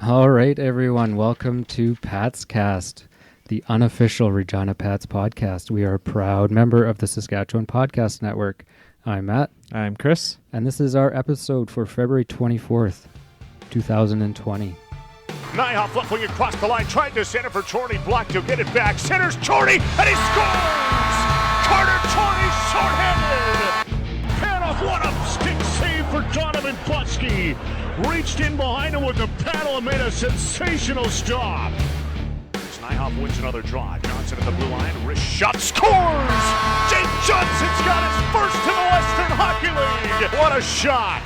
All right, everyone. Welcome to Pat's Cast, the unofficial Regina Pats podcast. We are a proud member of the Saskatchewan Podcast Network. I'm Matt. I'm Chris. And this is our episode for February 24th, 2020. Nyhoff left wing across the line, tried to center for Chorney, blocked to get it back. Centers Chorney, and he scores! Carter Chorney shorthanded! Panoff, what a stick save for Donovan Butski. Reached in behind him with the paddle and made a sensational stop. Nyhoff wins another draw. Johnson at the blue line, wrist shot, scores! Jake Johnson's got his first in the Western Hockey League. What a shot!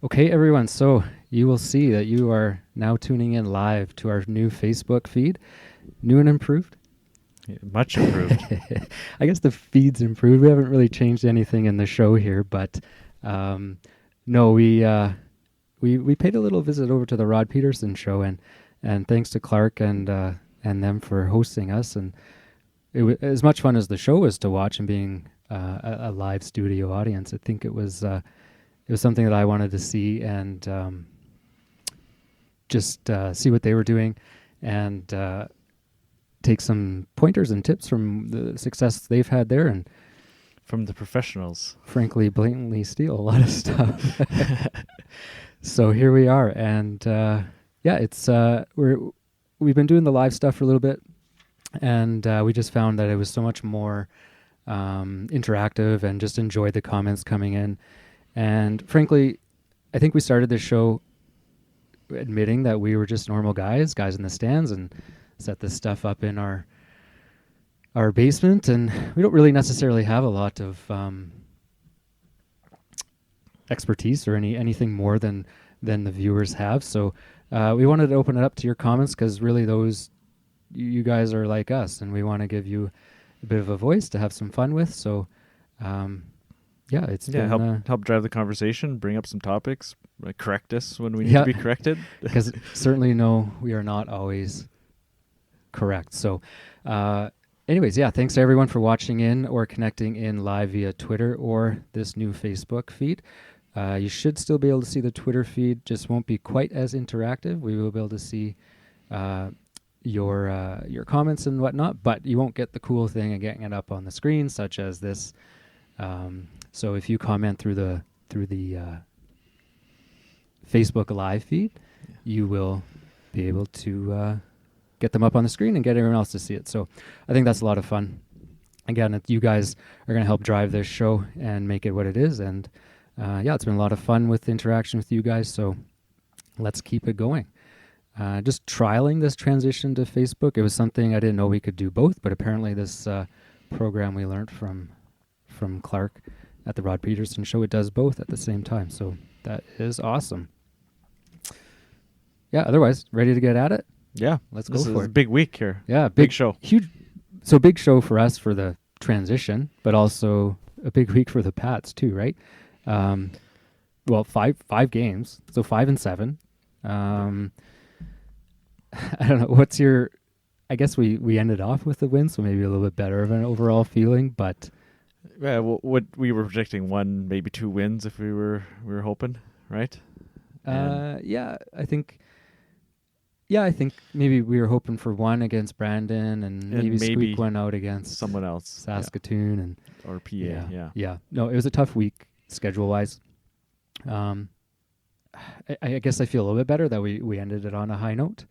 Okay, everyone. So you will see that you are now tuning in live to our new Facebook feed. New and improved? Yeah, much improved. I guess the feed's improved. We haven't really changed anything in the show here, but no, we paid a little visit over to the Rod Peterson show, and thanks to Clark and them for hosting us. And it was as much fun as the show was to watch and being a live studio audience. I think it was something that I wanted to see and just see what they were doing and take some pointers and tips from the success they've had there, and from the professionals, frankly, blatantly steal a lot of stuff. So here we are, and it's we've been doing the live stuff for a little bit, and we just found that it was so much more interactive, and just enjoyed the comments coming in. And frankly, I think we started this show admitting that we were just normal guys in the stands, and set this stuff up in our basement, and we don't really necessarily have a lot of expertise or anything more than the viewers have. So we wanted to open it up to your comments, because really you guys are like us, and we want to give you a bit of a voice to have some fun with. So help drive the conversation, bring up some topics, correct us when we need to be corrected. Because certainly we are not always correct. So anyways, thanks to everyone for watching in or connecting in live via Twitter or this new Facebook feed. You should still be able to see the Twitter feed, just won't be quite as interactive. We will be able to see your comments and whatnot, but you won't get the cool thing of getting it up on the screen, such as this. So if you comment through the Facebook live feed, you will be able to get them up on the screen and get everyone else to see it. So I think that's a lot of fun. Again, you guys are going to help drive this show and make it what it is. And it's been a lot of fun with interaction with you guys. So let's keep it going. Just trialing this transition to Facebook. It was something I didn't know we could do both, but apparently this program we learned from Clark at the Rod Peterson show, it does both at the same time. So that is awesome. Yeah, otherwise, ready to get at it? Yeah, let's go for it. This is a big week here. Yeah, big show. Huge. So big show for us for the transition, but also a big week for the Pats too, right? Well, five games, so 5 and 7. I don't know. What's your? I guess we ended off with the win, so maybe a little bit better of an overall feeling. But what we were projecting 1, maybe 2 wins if we were hoping, right? I think maybe we were hoping for 1 against Brandon, and maybe squeak 1 out against someone else, Saskatoon or PA. Yeah. No, it was a tough week schedule wise. I guess I feel a little bit better that we ended it on a high note.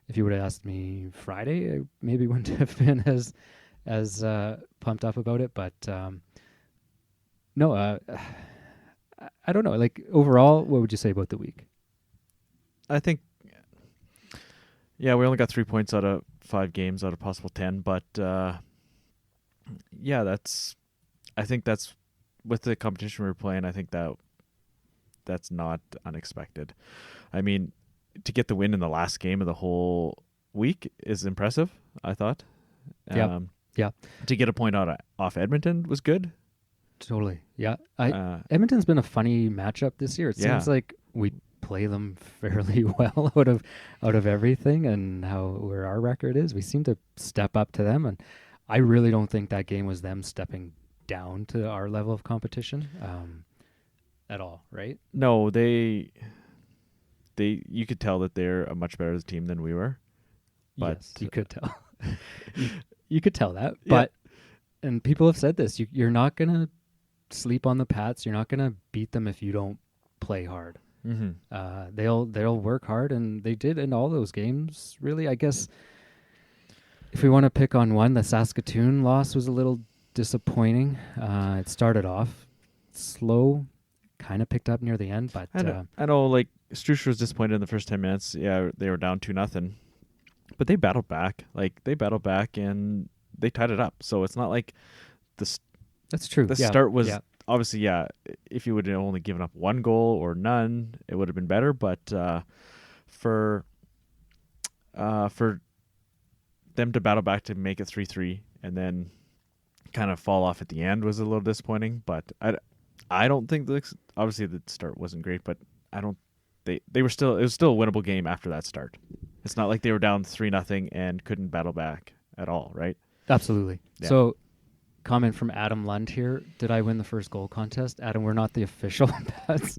If you would have asked me Friday, I maybe wouldn't have been as pumped up about it. But no, I don't know. Like overall, what would you say about the week? I think. Yeah, we only got 3 points out of 5 games out of possible 10, but I think that's with the competition we're playing. I think that's not unexpected. I mean, to get the win in the last game of the whole week is impressive, I thought. Yeah. To get a point off Edmonton was good. Totally. Yeah. Edmonton's been a funny matchup this year. It seems like we play them fairly well out of everything, and where our record is, we seem to step up to them, and I really don't think that game was them stepping down to our level of competition at all, right? No, they you could tell that they're a much better team than we were. But yes, you could tell. you could tell that. But and people have said this. You're not gonna sleep on the Pats. You're not gonna beat them if you don't play hard. Mm-hmm. They'll work hard, and they did in all those games. Really, I guess if we want to pick on one, the Saskatoon loss was a little disappointing. It started off slow, kind of picked up near the end, but I know, like Strucher was disappointed in the first 10 minutes. Yeah, they were down 2-0, but they battled back. And they tied it up. So it's not like that's true. The start was obviously, if you would have only given up one goal or none, it would have been better. But for them to battle back to make it 3-3 and then kind of fall off at the end was a little disappointing. But I don't think obviously the start wasn't great, but I don't. They were still. It was still a winnable game after that start. It's not like they were down 3-0 and couldn't battle back at all, right? Absolutely. Yeah. So, comment from Adam Lund here. Did I win the first goal contest? Adam, we're not the official Pats.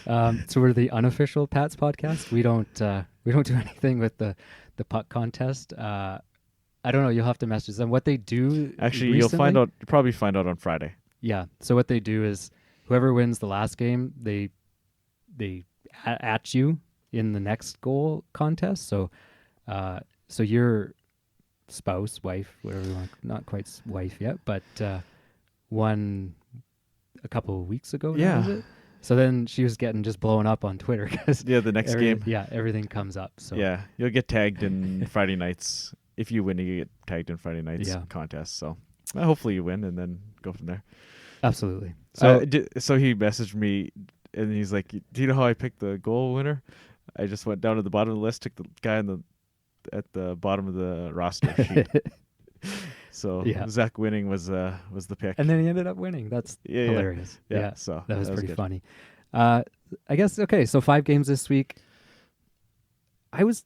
So we're the unofficial Pats podcast. We don't do anything with the puck contest. I don't know. You'll have to message them. What they do Actually, recently, you'll probably find out on Friday. Yeah. So what they do is whoever wins the last game, they at you in the next goal contest. So your spouse, wife, whatever you want, not quite wife yet, but won a couple of weeks ago. Yeah. Now, is it? So then she was getting just blowing up on Twitter because the next game. Yeah, everything comes up. So yeah, you'll get tagged in Friday nights. If you win, you get tagged in Friday night's contest. So hopefully you win and then go from there. Absolutely. So he messaged me and he's like, "Do you know how I picked the goal winner? I just went down to the bottom of the list, took the guy at the bottom of the roster sheet." So Zach winning was the pick, and then he ended up winning. That's hilarious. Yeah, so that was pretty good. funny. I guess so 5 games this week. I was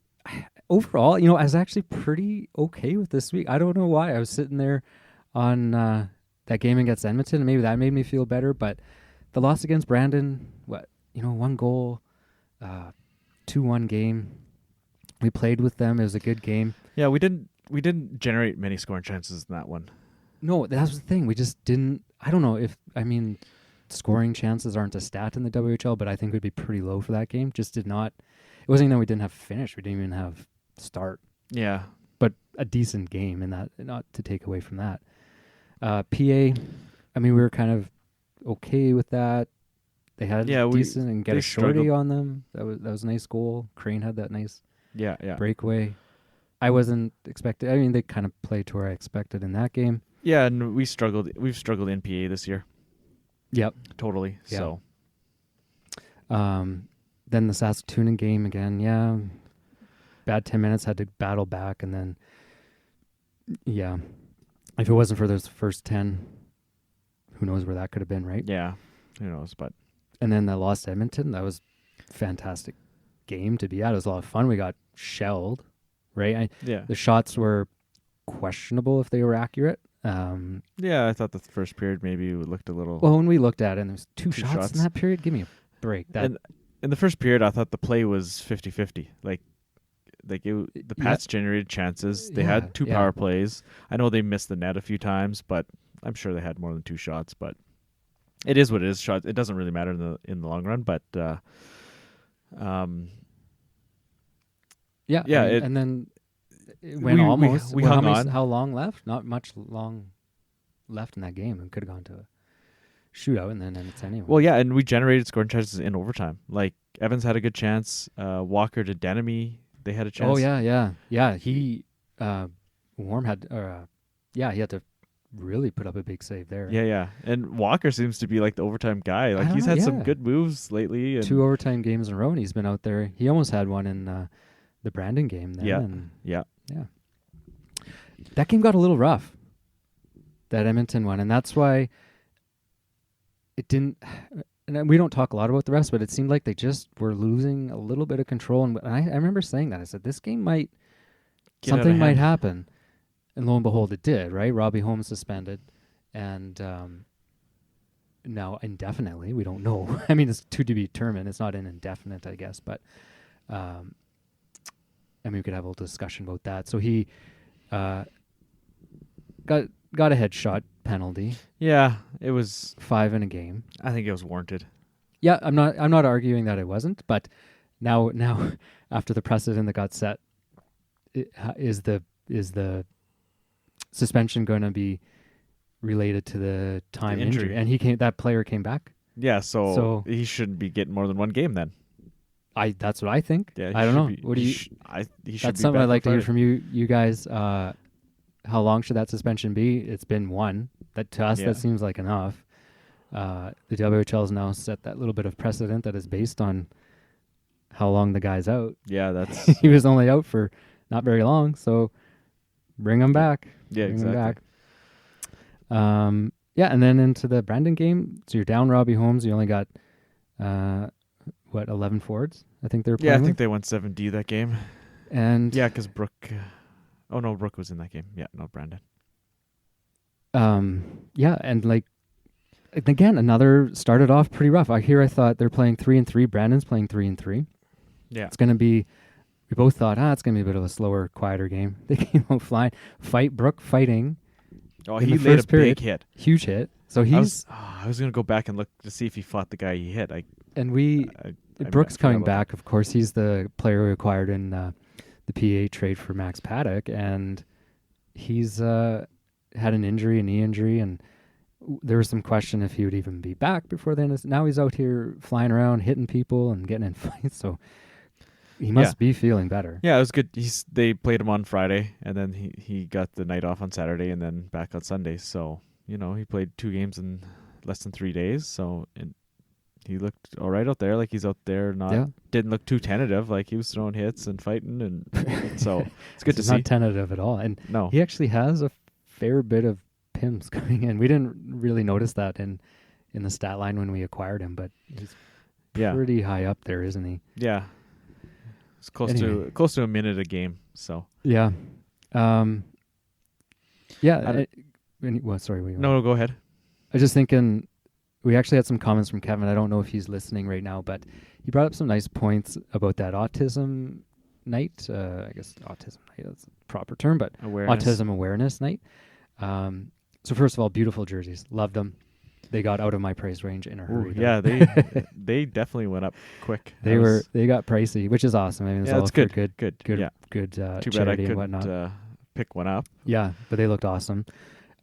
overall, I was actually pretty okay with this week. I don't know why. I was sitting there on that game against Edmonton, and maybe that made me feel better. But the loss against Brandon, 1 goal, 2-1 game. We played with them. It was a good game. Yeah, we didn't generate many scoring chances in that one. No, that was the thing. We just didn't. I don't know scoring chances aren't a stat in the WHL, but I think we'd be pretty low for that game. Just did not. It wasn't even that we didn't have finish. We didn't even have start. Yeah, but a decent game, and that not to take away from that. PA, we were kind of okay with that. They had decent and get a shorty on them. That was a nice goal. Crane had that nice breakaway. I wasn't expecting. They kind of played to where I expected in that game. Yeah, and we've struggled in PA this year. Yep, totally. Yep. So, then the Saskatoon game again. Yeah, bad 10 minutes. Had to battle back, and then if it wasn't for those first 10, who knows where that could have been, right? Yeah, who knows? But and then the loss to Edmonton. That was a fantastic game to be at. It was a lot of fun. We got shelled, right? The shots were questionable if they were accurate. I thought the first period maybe looked a little. Well, when we looked at it, and there was two shots in that period. Give me a break. And in the first period, I thought the play was 50-50. The Pats generated chances. They had 2 power plays. I know they missed the net a few times, but I'm sure they had more than 2 shots. But it is what it is. Shots. It doesn't really matter in the long run. But and then it went almost. We hung on. How long left? Not much long left in that game. It could have gone to a shootout, and then it's anyway. Well, yeah, and we generated scoring chances in overtime. Like Evans had a good chance. Walker to Denemy, they had a chance. Oh yeah. He Warm had, he had to really put up a big save there. Yeah. And Walker seems to be like the overtime guy. Like he's had some good moves lately. And 2 overtime games in a row, and he's been out there. He almost had one in the Brandon game. Then, Yeah. That game got a little rough. That Edmonton one, and that's why it didn't. And we don't talk a lot about the rest, but it seemed like they just were losing a little bit of control. And I remember saying that. I said, this game something might happen. And lo and behold, it did, right? Robbie Holmes suspended. And now indefinitely. We don't know. It's to be determined. It's not an indefinite, I guess. But and we could have a little discussion about that. So he got a headshot penalty, Yeah, it was. 5 in a game. I think it was warranted. Yeah, I'm not arguing that it wasn't, but now after the precedent that got set, is the suspension going to be related to the time injury? And that player came back. Yeah, So- so he shouldn't be getting more than one game then. That's what I think. Yeah, I don't know. What do you? He should That's be something back I'd like to on hear Friday. from you guys. How long should that suspension be? It's been 1. That to us, Yeah. that seems like enough. The WHL has now set that little bit of precedent that is based on how long the guy's out. Yeah, that's He was only out for not very long, so bring him back. yeah, Bring him exactly. back. Yeah, and then into the Brandon game. So you're down Robbie Holmes. You only got 11 forwards? I think they were playing. Yeah, I with? think they went 7D that game. And Yeah, because Brooke. Oh no, Brooke was in that game. Yeah, no, Brandon. yeah, and like again, another started off pretty rough. I thought they're playing 3-3. Brandon's playing 3-3. Yeah, It's gonna be. We both thought, it's gonna be a bit of a slower, quieter game. They came out flying. Brooke fighting, oh, in he the laid a first period. big hit. huge hit. So I was gonna go back and look to see if he fought the guy he hit. I Brooks forgot coming about back. Of course, he's the player we acquired in the PA trade for Max Paddock, and he's had an injury, a knee injury, and there was some question if he would even be back before then. Now he's out here flying around, hitting people and getting in fights, so he must be feeling better. Yeah, it was good. They played him on Friday, and then he got the night off on Saturday, and then back on Sunday. So he played 2 games in less than 3 days. So he looked all right out there. Like he's out there, didn't look too tentative. Like he was throwing hits and fighting, and so it's good to He's see. not tentative at all, and No, he actually has a fair bit of PIMs coming in. We didn't really notice that in the stat line when we acquired him, but he's yeah, pretty high up there, isn't he? yeah. It's close Anyway. to a minute a game. So Yeah. Yeah. I don't- Sorry. no, go ahead. I was just thinking, we actually had some comments from Kevin. I don't know if he's listening right now, but he brought up some nice points about that autism night. I guess autism night, that's a proper term, but Awareness. autism awareness night. So first of all, beautiful jerseys. Loved them. They got out of my price range in a Ooh, hurry. though. yeah, they definitely went up quick. They got pricey, which is awesome. I mean, it's Yeah, all that's for good. good, Yeah. good Too bad I charity and whatnot. couldn't pick one up. Yeah, but they looked awesome.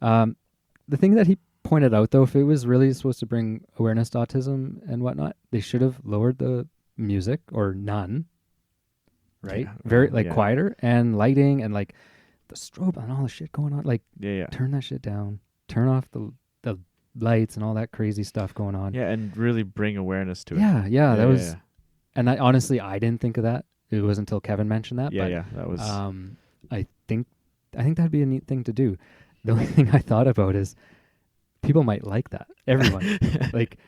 The thing that he pointed out, though, if it was really supposed to bring awareness to autism and whatnot, they should have lowered the music or none, right? Yeah, Very yeah. quieter, and lighting and like the strobe and all the shit going on. Like Yeah. turn that shit down, turn off the lights and all that crazy stuff going on. Yeah, and really bring awareness to it. Yeah, that was. Yeah. And I honestly didn't think of that. It wasn't until Kevin mentioned that. Yeah, that was. I think that'd be a neat thing to do. The only thing I thought about is people might like that. Everyone, like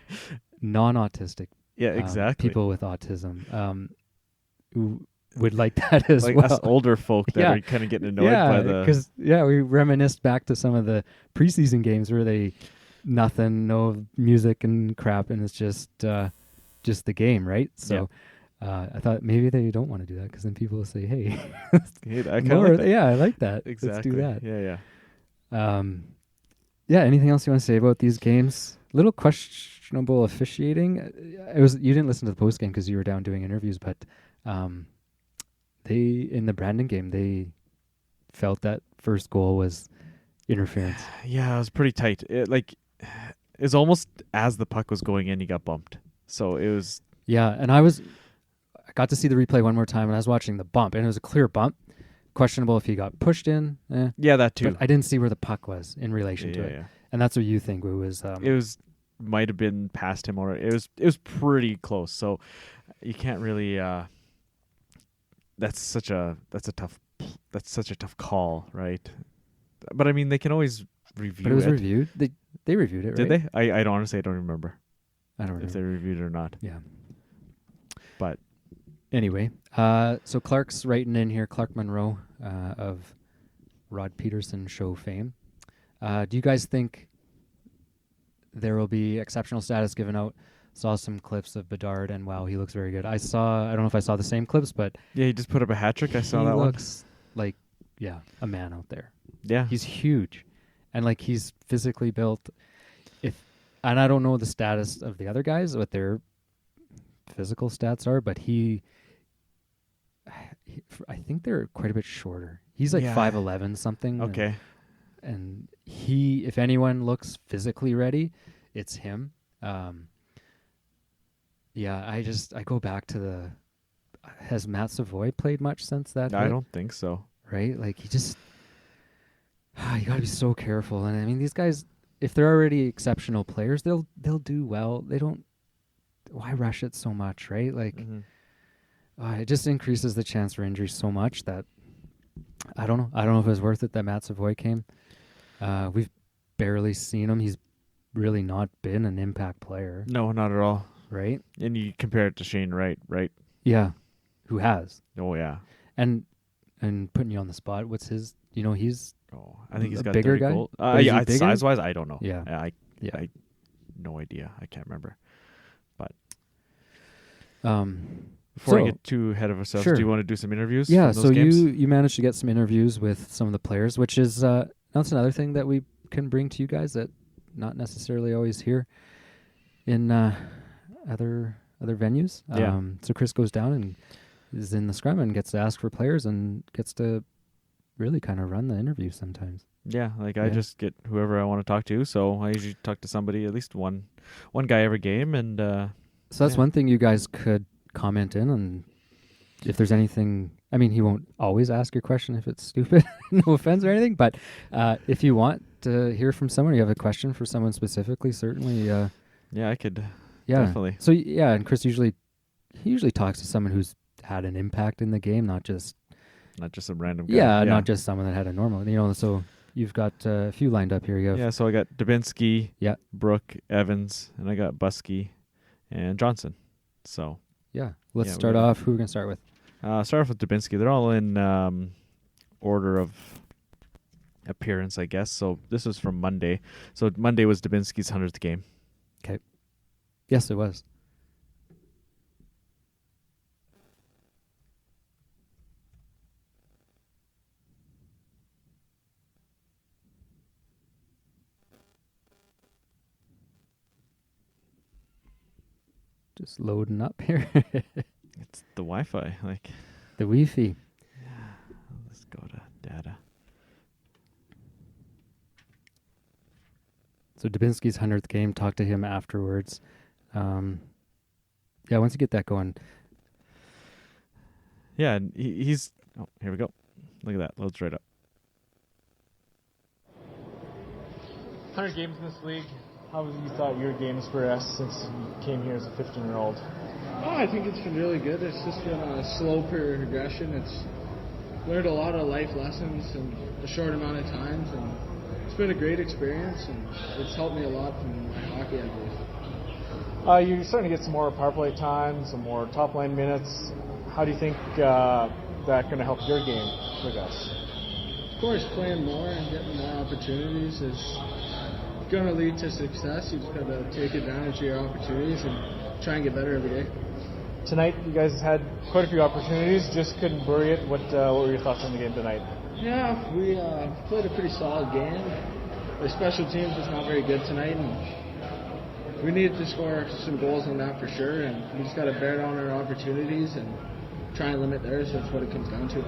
non-autistic, yeah, exactly. people with autism, who would like that as like well. us older folk that Yeah. are kind of getting annoyed by the. because we reminisced back to some of the preseason games where no music and crap, and it's just the game, right? So. I thought maybe they don't want to do that because then people will say, "Hey, I kind more, of like that. yeah, I like that. Exactly. Let's do that." Yeah. Yeah. Anything else you want to say about these games? Little questionable officiating. You didn't listen to the post game because you were down doing interviews, but they in the Brandon game they felt that first goal was interference. Yeah, it was pretty tight. It's almost as the puck was going in, he got bumped. So it was. Yeah, and I got to see the replay one more time, and I was watching the bump, and it was a clear bump. Questionable if he got pushed in. Yeah, that too. But I didn't see where the puck was in relation to it. Yeah. And that's what you think it was. It was might have been past him already. It was pretty close. So you can't really. That's such a tough call, right? But I mean, they can always review. But it was reviewed. They reviewed it, Did right? they? I honestly don't remember I don't if know. they reviewed it or not. Yeah. But Anyway, so Clark's writing in here, Clark Monroe of Rod Peterson show fame. Do you guys think there will be exceptional status given out saw some clips of Bedard, and wow, he looks very good. I don't know if I saw the same clips, but Yeah, he just put up a hat trick. I saw he that one. looks like, a man out there. Yeah. He's huge, and like he's physically built. And I don't know the status of the other guys, what their physical stats are, but I think they're quite a bit shorter. He's like 5'11" something. Okay. And he, if anyone looks physically ready, it's him. I go back to has Matt Savoy played much since that? I don't think so. Right? Like he just, you gotta be so careful. And I mean, these guys, if they're already exceptional players, they'll do well. They don't, why rush it so much, right? Like, it just increases the chance for injury so much that I don't know. I don't know if it was worth it that Matt Savoy came. We've barely seen him. He's really not been an impact player. No, not at all. Right? And you compare it to Shane Wright, right? Yeah. Who has. Oh, yeah. And putting you on the spot, what's his, he's I think he's a got bigger 30 guy? goals. But is he bigger? Size-wise, I don't know. Yeah. I no idea. I can't remember. But before we get too ahead of ourselves, sure. do you want to do some interviews? Yeah, from so those games? you managed to get some interviews with some of the players, which is that's another thing that we can bring to you guys that not necessarily always hear in other venues. Yeah. So Chris goes down and is in the scrum and gets to ask for players and gets to really kind of run the interview sometimes. Yeah, I just get whoever I want to talk to. So I usually talk to somebody, at least one guy every game. And so that's one thing you guys could comment in on. If there's anything, I mean, he won't always ask your question if it's stupid, no offense or anything, but if you want to hear from someone, you have a question for someone specifically, certainly. I could definitely. So and Chris usually talks to someone who's had an impact in the game, not just some random guy. Yeah, not just someone that had a normal, so you've got a few lined up here. So I got Dubinsky, Brooke, Evans, and I got Busky and Johnson. So let's start off. Who are we gonna start with? Start off with Dubinsky. They're all in order of appearance, I guess. So this was from Monday. So Monday was Dubinsky's 100th game. Okay. Yes, it was. Just loading up here. It's the Wi-Fi, the Wi-Fi. Yeah, let's go to data. So Dubinsky's 100th game. Talk to him afterwards. Once you get that going. Yeah, and he's. Oh, here we go. Look at that. Loads right up. 100 games in this league. How have you thought your games progressed since you came here as a 15-year-old? I think it's been really good. It's just been a slow progression. It's learned a lot of life lessons in a short amount of time, and it's been a great experience, and it's helped me a lot from my hockey, I believe. You're starting to get some more power play time, some more top line minutes. How do you think that's going to help your game progress? Of course, playing more and getting more opportunities is going to lead to success. You just got to take advantage of your opportunities and try and get better every day. Tonight, you guys had quite a few opportunities, just couldn't bury it. What were your thoughts on the game tonight? Yeah, we played a pretty solid game. Our special teams was not very good tonight, and we needed to score some goals on that for sure, and we just got to bear down our opportunities and try and limit theirs. That's what it comes down to.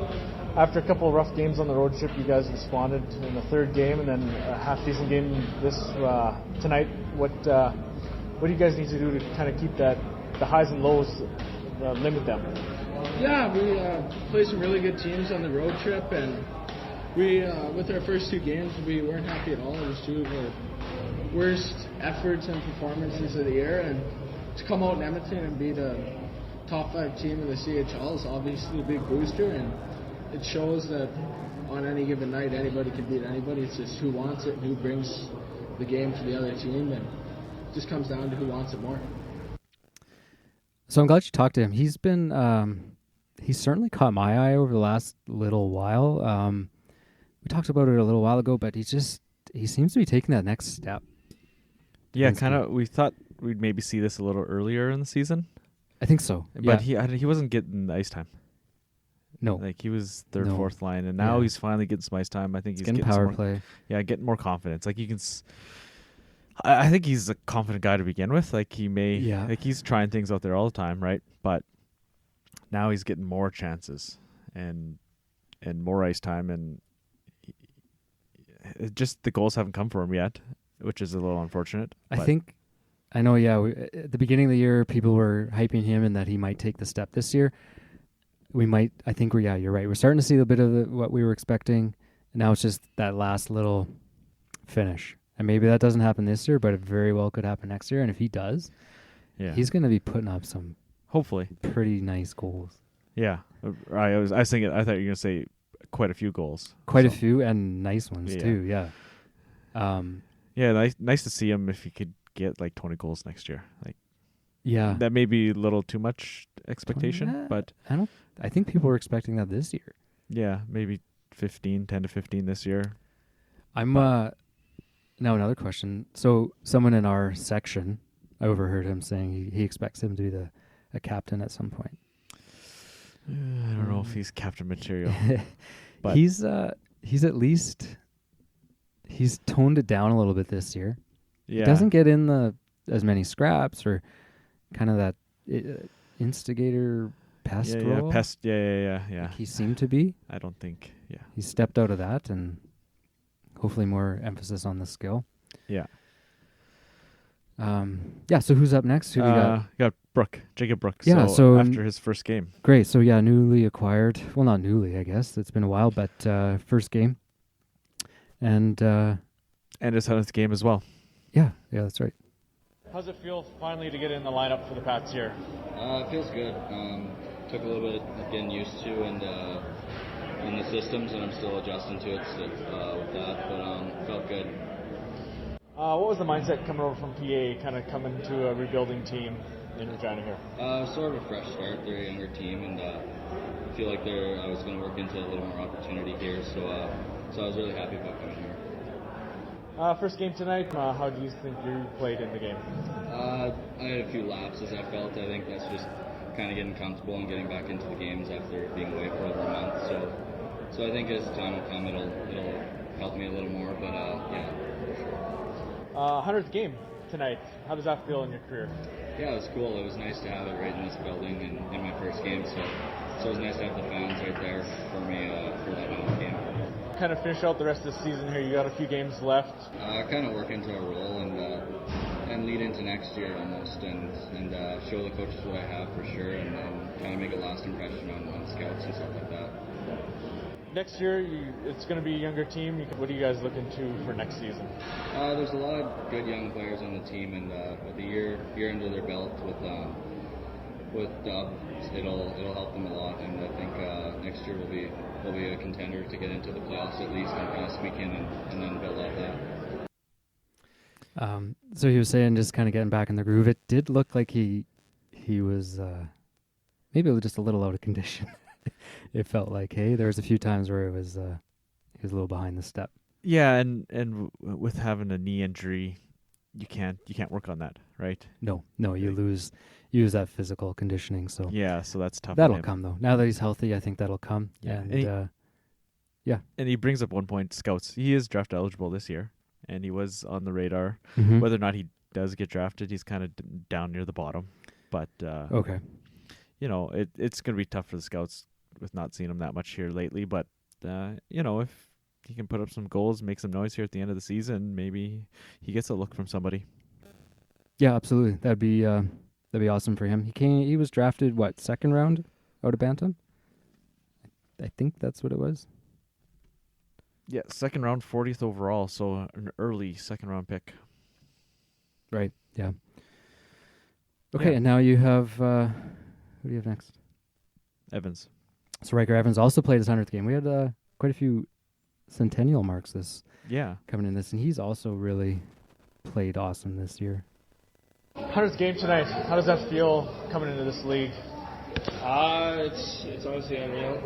After a couple of rough games on the road trip, you guys responded in the third game, and then a half-decent game tonight. What do you guys need to do to kind of keep the highs and lows, limit them? Yeah, we played some really good teams on the road trip, and we, with our first two games, we weren't happy at all. It was two of our worst efforts and performances of the year, and to come out in Edmonton and beat a top 5 team in the CHL is obviously a big booster, and it shows that on any given night anybody can beat anybody. It's just who wants it and who brings the game to the other team, and it just comes down to who wants it more. So I'm glad you talked to him. He's been he's certainly caught my eye over the last little while. We talked about it a little while ago, but he seems to be taking that next step. Yeah, kind of. We thought we'd maybe see this a little earlier in the season. I think so. But he wasn't getting the ice time. No. Like, he was third, No. fourth line, and now Yeah. he's finally getting some ice time. I think he's getting getting power some more, play. Yeah, getting more confidence. Like, you can. I think he's a confident guy to begin with. Like, he may. Yeah. Like, he's trying things out there all the time, right? But now he's getting more chances and more ice time, and just the goals haven't come for him yet, which is a little unfortunate. I know, yeah, at the beginning of the year, people were hyping him and that he might take the step this year. You're right. We're starting to see a bit of what we were expecting. And now it's just that last little finish. And maybe that doesn't happen this year, but it very well could happen next year. And if he does, he's going to be putting up some hopefully pretty nice goals. Yeah. I was thinking, I thought you were going to say quite a few goals. Quite a few and nice ones too, yeah. Nice to see him if he could get like 20 goals next year. Like, yeah, that may be a little too much expectation, but I think people were expecting that this year. Yeah, maybe 10 to 15 this year. Now another question. So someone in our section, I overheard him saying he expects him to be a captain at some point. I don't know if he's captain material, but he's at least he's toned it down a little bit this year. Yeah, he doesn't get in as many scraps or kind of that instigator pest role. Yeah. Like he seemed to be. I don't think. Yeah, he stepped out of that, and hopefully more emphasis on the skill. Yeah. So who's up next? Who we got? Got Jacob Brooks. Yeah, so after his first game. Great. So newly acquired. Well, not newly, I guess. It's been a while, but first game. And his 100th game as well. Yeah, that's right. How's it feel finally to get in the lineup for the Pats here? It feels good. Took a little bit of getting used to and in the systems, and I'm still adjusting to it with that, but felt good. What was the mindset coming over from PA, kind of coming to a rebuilding team in Regina here? Sort of a fresh start. They're a younger team, and I feel like I was going to work into a little more opportunity here, so I was really happy about coming here. First game tonight, how do you think you played in the game? I had a few lapses, I felt. I think that's just kind of getting comfortable and getting back into the games after being away for over a month. So I think as time will come, it'll help me a little more, but yeah. 100th game tonight. How does that feel in your career? Yeah, it was cool. It was nice to have it right in this building and in my first game, so it was nice to have the fans right there for me for that 100th game. Kind of finish out the rest of the season here. You got a few games left. Kind of work into a role and lead into next year almost, and show the coaches what I have for sure, and kind of make a last impression on scouts and stuff like that. Next year, it's going to be a younger team. What are you guys looking to for next season? There's a lot of good young players on the team, and with a year under their belt with Dub, it'll help them a lot, and I think next year will be a contender to get into the playoffs at least, and kind of squeak in and then build off that. So he was saying just kind of getting back in the groove. It did look like he was maybe just a little out of condition. It felt like, there was a few times where he was a little behind the step. Yeah, and with having a knee injury, you can't work on that, right? No, you lose that physical conditioning. So yeah, so that's tough. That'll come though. Now that he's healthy, I think that'll come. Yeah, And he brings up one point. Scouts, he is draft eligible this year, and he was on the radar. Mm-hmm. Whether or not he does get drafted, he's kind of down near the bottom. But okay, it's going to be tough for the Scouts with not seeing him that much here lately. But if he can put up some goals, make some noise here at the end of the season, maybe he gets a look from somebody. Yeah, absolutely. That'd be awesome for him. He was drafted second round out of Bantam? I think that's what it was. Yeah, second round, 40th overall, so an early second round pick. Right. Yeah. Okay, Yeah. and now you have who do you have next? Evans. So Riker Evans also played his 100th game. We had quite a few centennial marks coming in this, and he's also really played awesome this year. 100th game tonight. How does that feel coming into this league? It's honestly unreal.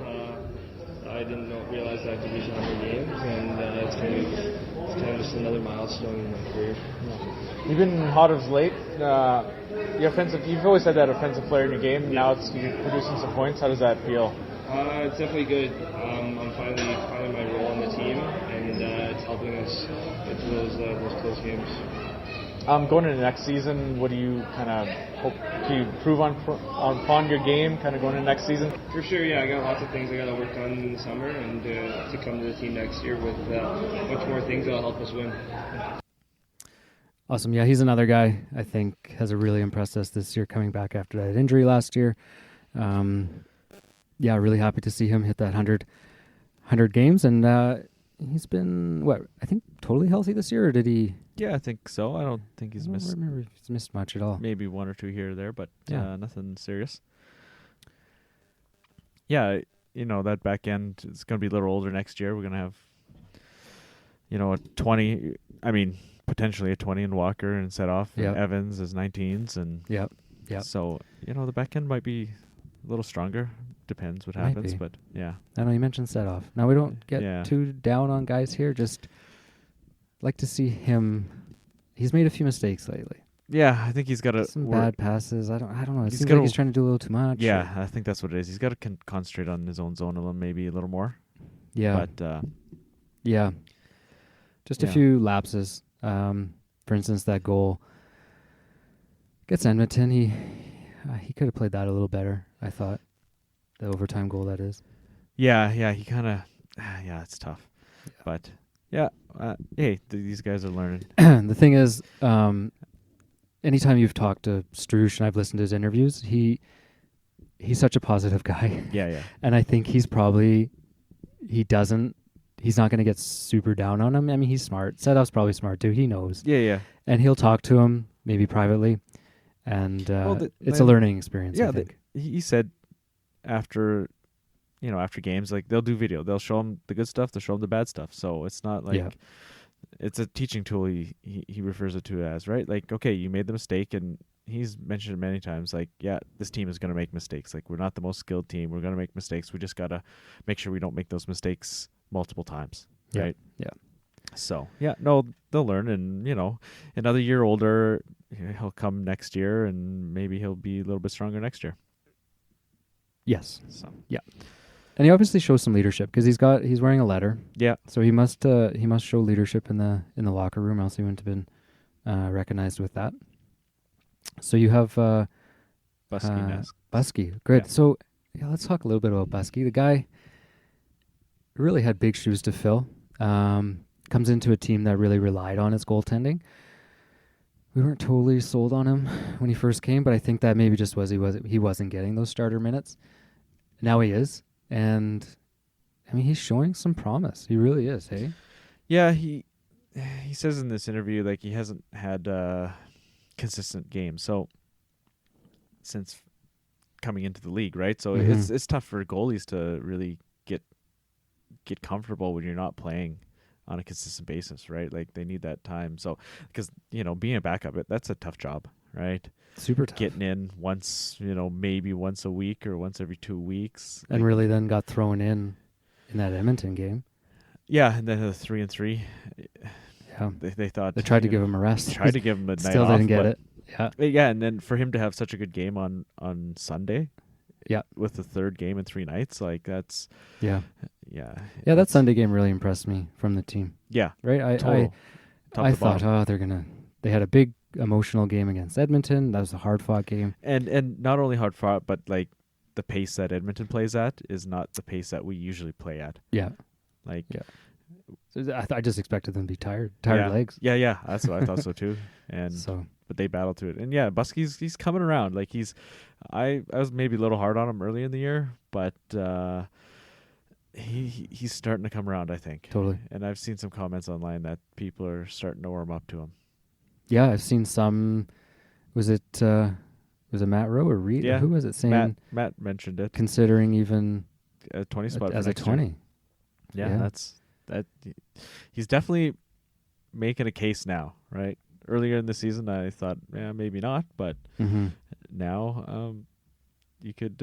I didn't realize that I could reach 100 games, and it's kind of just another milestone in my career. You've been hot as late. You've always had that offensive player in your game. Now you're producing some points. How does that feel? It's definitely good. I'm finally finding my role on the team, and it's helping us get to those close games. Going into next season, what do you kind of hope to improve on your game, kind of going into next season? For sure, yeah. I got lots of things I got to work on in the summer, and to come to the team next year with much more things that'll help us win. Awesome. Yeah, he's another guy I think has really impressed us this year, coming back after that injury last year. Yeah, really happy to see him hit that 100 games, and he's been I think totally healthy this year, or did he? Yeah, I think so. I don't think he's missed. I don't remember if he's missed much at all. Maybe 1 or 2 here or there, but Yeah. nothing serious. Yeah, that back end is going to be a little older next year. We're going to have, a 20. I mean, potentially a 20 in Walker and Setoff, and Yep. Evans as 19s, and Yep. So the back end might be a little stronger. Depends what Might happens, be. but yeah. I know you mentioned Setoff. Now we don't get Yeah. too down on guys here. Just like to see him. He's made a few mistakes lately. Yeah, I think he's got to Some bad passes. I don't know. It He's seems gotta- like he's trying to do a little too much. Yeah, I think that's what it is. He's got to concentrate on his own zone maybe a little more. Yeah. But Yeah. Just a Yeah. few lapses. For instance, that goal against Edmonton, he could have played that a little better, I thought. The overtime goal, that is. yeah, he kind of it's tough. But yeah, hey, these guys are learning. The thing is, anytime you've talked to Strush and I've listened to his interviews, he's such a positive guy. Yeah. And I think he's not going to get super down on him. I mean, he's smart. Setoff's probably smart too. He knows. Yeah. And he'll talk to him, maybe privately. And it's a learning experience, I think. He said after games, like, they'll do video. They'll show him the good stuff. They'll show him the bad stuff. So it's not like it's a teaching tool. He refers it to as, right? Like, okay, you made the mistake, and he's mentioned it many times. Like, yeah, this team is going to make mistakes. Like, we're not the most skilled team. We're going to make mistakes. We just got to make sure we don't make those mistakes multiple times, right? Yeah. So, they'll learn, and, another year older, he'll come next year, and maybe he'll be a little bit stronger next year. Yes. So, And he obviously shows some leadership because he's wearing a letter. yeah. So he must show leadership in the locker room, else he wouldn't have been recognized with that. So you have Buskey-esque. Buskey. Good. Yeah. So let's talk a little bit about Buskey. The guy really had big shoes to fill. Comes into a team that really relied on his goaltending. We weren't totally sold on him when he first came, but I think that maybe just he wasn't getting those starter minutes. Now he is, and I mean, he's showing some promise. He really is. Hey. Yeah, he says in this interview, like, he hasn't had consistent games. So since coming into the league, right? So it's tough for goalies to really get comfortable when you're not playing on a consistent basis, right? Like, they need that time. So, because, being a backup, that's a tough job, right? Super tough. Getting in once, maybe once a week or once every 2 weeks. And really then got thrown in that Edmonton game. Yeah, and then the 3-3. Yeah. They thought They tried to give him a rest. tried to give him a night Still off, didn't get but- it. Yeah. Yeah, and then for him to have such a good game on Sunday, with the third game in 3 nights, like, that's Yeah. yeah. That Sunday game really impressed me from the team. Yeah, Right? I thought, they had a big emotional game against Edmonton. That was a hard-fought game. and not only hard fought, but, like, the pace that Edmonton plays at is not the pace that we usually play at. Yeah. Like, Yeah. I just expected them to be tired yeah, legs. Yeah, that's what I thought so too. And So but they battled through it. And yeah, Buskey's he's coming around. Like, I was maybe a little hard on him early in the year, but he's starting to come around, I think. totally. And I've seen some comments online that people are starting to warm up to him. Yeah, I've seen some. Was it Matt Rowe or Reed? Yeah, Who was it saying? Matt mentioned it. Considering even A 20 spot for as a next year. 20. Yeah, Yeah. He's definitely making a case now, right? Earlier in the season, I thought, maybe not, but Mm-hmm. now you could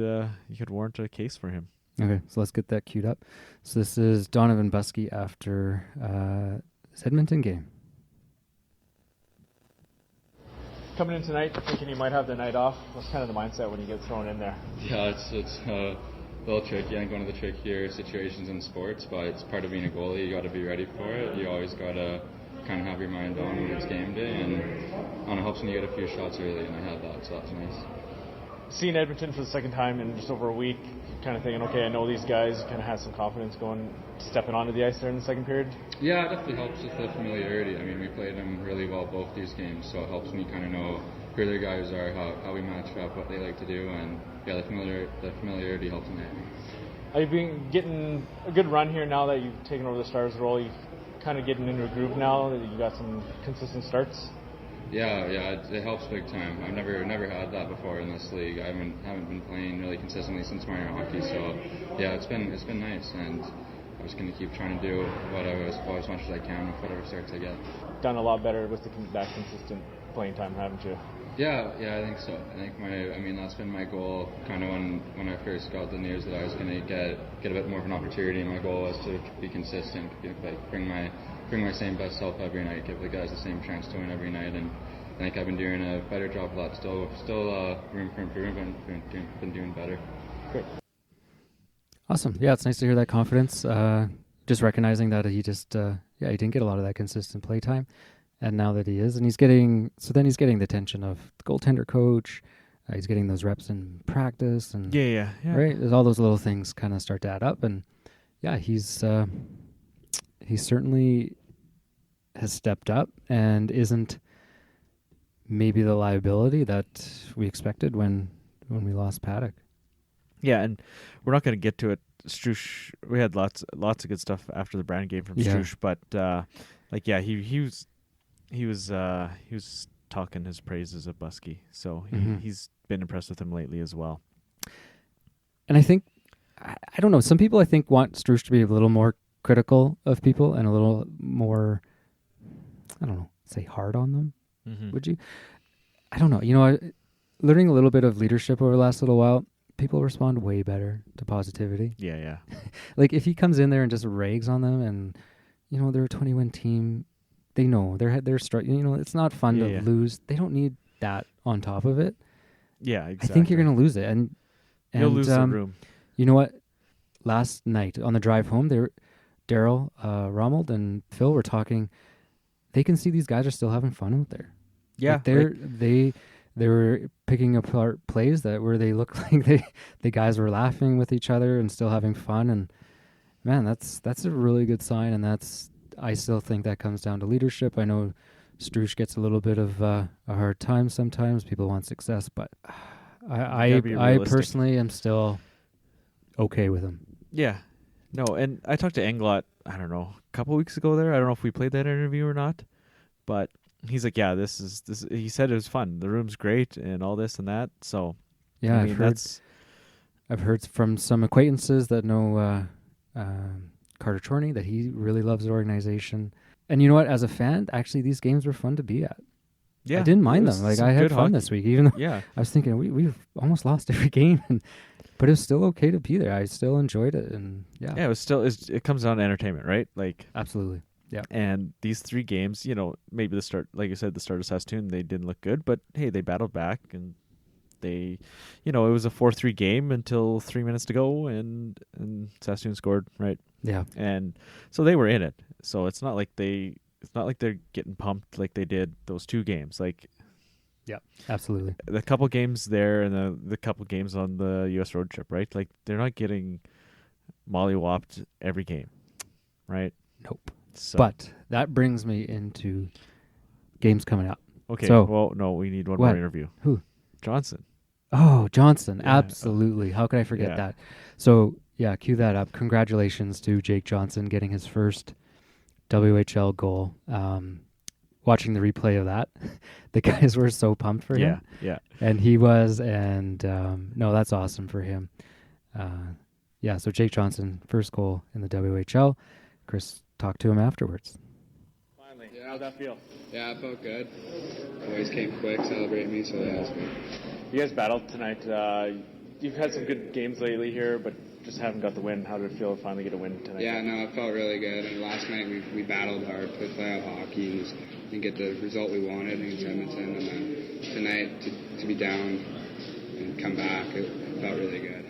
warrant a case for him. Okay, so let's get that queued up. So this is Donovan Buskey after his Edmonton game. Coming in tonight, thinking you might have the night off. What's kind of the mindset when you get thrown in there? Yeah, it's a little tricky. I think one of the trickier situations in sports, but it's part of being a goalie. You got to be ready for it. You always got to kind of have your mind on when it's game day, and it helps when you get a few shots early, and I had that, so that's nice. Seeing Edmonton for the second time in just over a week, kind of thinking, okay, I know these guys, kind of has some confidence stepping onto the ice there in the second period? Yeah, it definitely helps with the familiarity. I mean, we played them really well both these games, so it helps when you kind of know who their guys are, how we match up, what they like to do, and yeah, the familiarity helps them. Are you been getting a good run here now that you've taken over the Stars role? You've kind of getting into a groove now that you got some consistent starts? Yeah, it helps big time. I've never had that before in this league. I haven't been playing really consistently since minor hockey, so yeah, it's been nice, and I'm just going to keep trying to do as much as I can with whatever starts I get. Done a lot better with that consistent playing time, haven't you? Yeah, I think so. I think that's been my goal. Kind of when I first got the news that I was going to get a bit more of an opportunity, and my goal was to be consistent, bring my same best self every night, give the guys the same chance to win every night, and I think I've been doing a better job of that. Still room for improvement, been doing better. Great. Awesome. Yeah, it's nice to hear that confidence. Just recognizing that he he didn't get a lot of that consistent play time, and now that he is, and he's getting the attention of the goaltender coach. He's getting those reps in practice, and yeah. Right. There's all those little things kind of start to add up, and yeah, he certainly has stepped up and isn't maybe the liability that we expected when we lost Paddock. Yeah, and we're not going to get to it. Strush, we had lots of good stuff after the Brand game from Strush, but he was talking his praises of Buskey, so he's been impressed with him lately as well. And I think I don't know. Some people I think want Strush to be a little more critical of people and a little more, I don't know, say hard on them. Mm-hmm. Would you? I don't know. You know, learning a little bit of leadership over the last little while, people respond way better to positivity. Yeah. Like if he comes in there and just rags on them, and you know they're a 20-win team, they know they're struggling. You know, it's not fun to lose. They don't need that on top of it. Yeah, exactly. I think you're going to lose it, and you'll lose the room. You know what? Last night on the drive home, Daryl, Rommel, and Phil were talking. They can see these guys are still having fun out there. Yeah, like they were picking apart plays where they looked like the guys were laughing with each other and still having fun. And man, that's a really good sign. And I still think that comes down to leadership. I know Strush gets a little bit of a hard time sometimes. People want success, but I personally am still okay with him. Yeah. No, and I talked to Englot, I don't know, a couple weeks ago there. I don't know if we played that interview or not, but he's like, yeah, this is he said it was fun. The room's great and all this and that. So, yeah, I mean, I've heard from some acquaintances that know Carter Chorney that he really loves the organization. And you know what? As a fan, actually, these games were fun to be at. Yeah, I didn't mind them. Like I had fun hockey this week, even though I was thinking we've almost lost every game, but it was still okay to be there. I still enjoyed it, and it was still. It comes down to entertainment, right? Like absolutely, yeah. And these 3 games, you know, maybe the start, like you said, the start of Saskatoon, they didn't look good, but hey, they battled back, and they, you know, it was a 4-3 game until 3 minutes to go, and Saskatoon scored, right? Yeah, and so they were in it. So it's not like they're getting pumped like they did those 2 games. Like, yeah, absolutely. The couple games there and the couple games on the U.S. road trip, right? Like they're not getting mollywopped every game, right? Nope. So. But that brings me into games coming up. Okay. So, well, no, we need one more interview. Who? Johnson. Oh, Johnson. Yeah. Absolutely. How could I forget that? So, yeah, cue that up. Congratulations to Jake Johnson getting his first WHL goal. Watching the replay of that, the guys were so pumped for him. Yeah. And he was, and no, that's awesome for him. So Jake Johnson, first goal in the WHL. Chris talked to him afterwards. Finally, how'd that feel? Yeah, it felt good. Boys came quick, celebrating me, so that was good. You guys battled tonight. You've had some good games lately here, but just haven't got the win. How did it feel to finally get a win tonight? Yeah, no, it felt really good. And last night we battled hard to play playoff hockey and just didn't get the result we wanted against Edmonton. And then tonight to be down and come back, it felt really good.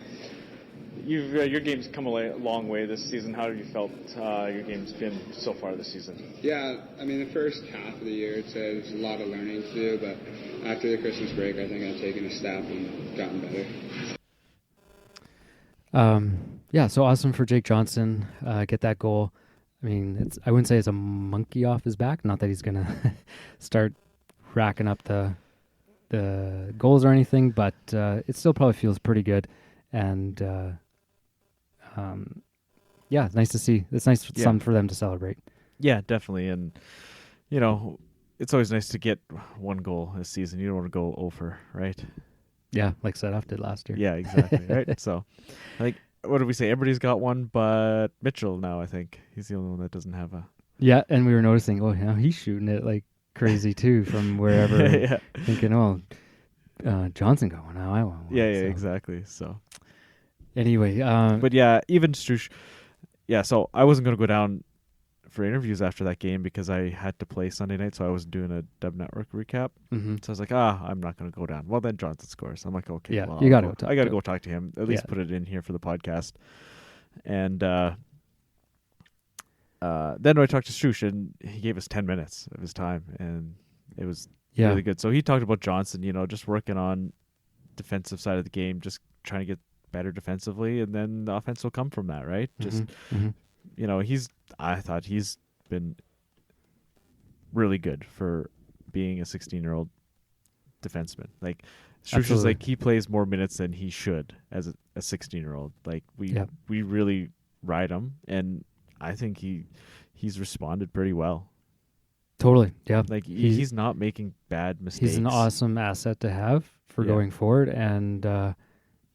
Your game's come a long way this season. How have you felt your game's been so far this season? Yeah, I mean, the first half of the year, there's a lot of learning to do, but after the Christmas break, I think I've taken a step and gotten better. Yeah, so awesome for Jake Johnson, get that goal. I mean, I wouldn't say it's a monkey off his back. Not that he's going to start racking up the goals or anything, but it still probably feels pretty good. And yeah, nice to see. It's nice something for them to celebrate. Yeah, definitely. And, you know, it's always nice to get one goal this season. You don't want to go over, right? Yeah, like Sedov did last year. Yeah, exactly. Right. So, like, what did we say? Everybody's got one, but Mitchell now, I think. He's the only one that doesn't have a. Yeah, and we were noticing, oh, yeah, he's shooting it like crazy too from wherever. Yeah. Thinking, Johnson got one, now I want one. Yeah, exactly. So, anyway. But yeah, even Strush. Yeah, so I wasn't going to go down for interviews after that game because I had to play Sunday night, so I was doing a Dub Network recap. Mm-hmm. So I was like, I'm not going to go down. Well, then Johnson scores. I'm like, okay, yeah, well, you got to go talk. I got to go talk to him. At least put it in here for the podcast. And then I talked to Strush, and he gave us 10 minutes of his time, and it was really good. So he talked about Johnson, just working on defensive side of the game, just trying to get better defensively, and then the offense will come from that, right? Just I thought he's been really good for being a 16-year-old defenseman. Like Strush is like, he plays more minutes than he should as a 16-year-old. Like we really ride him, and I think he's responded pretty well. Totally, yeah. Like he's not making bad mistakes. He's an awesome asset to have for going forward and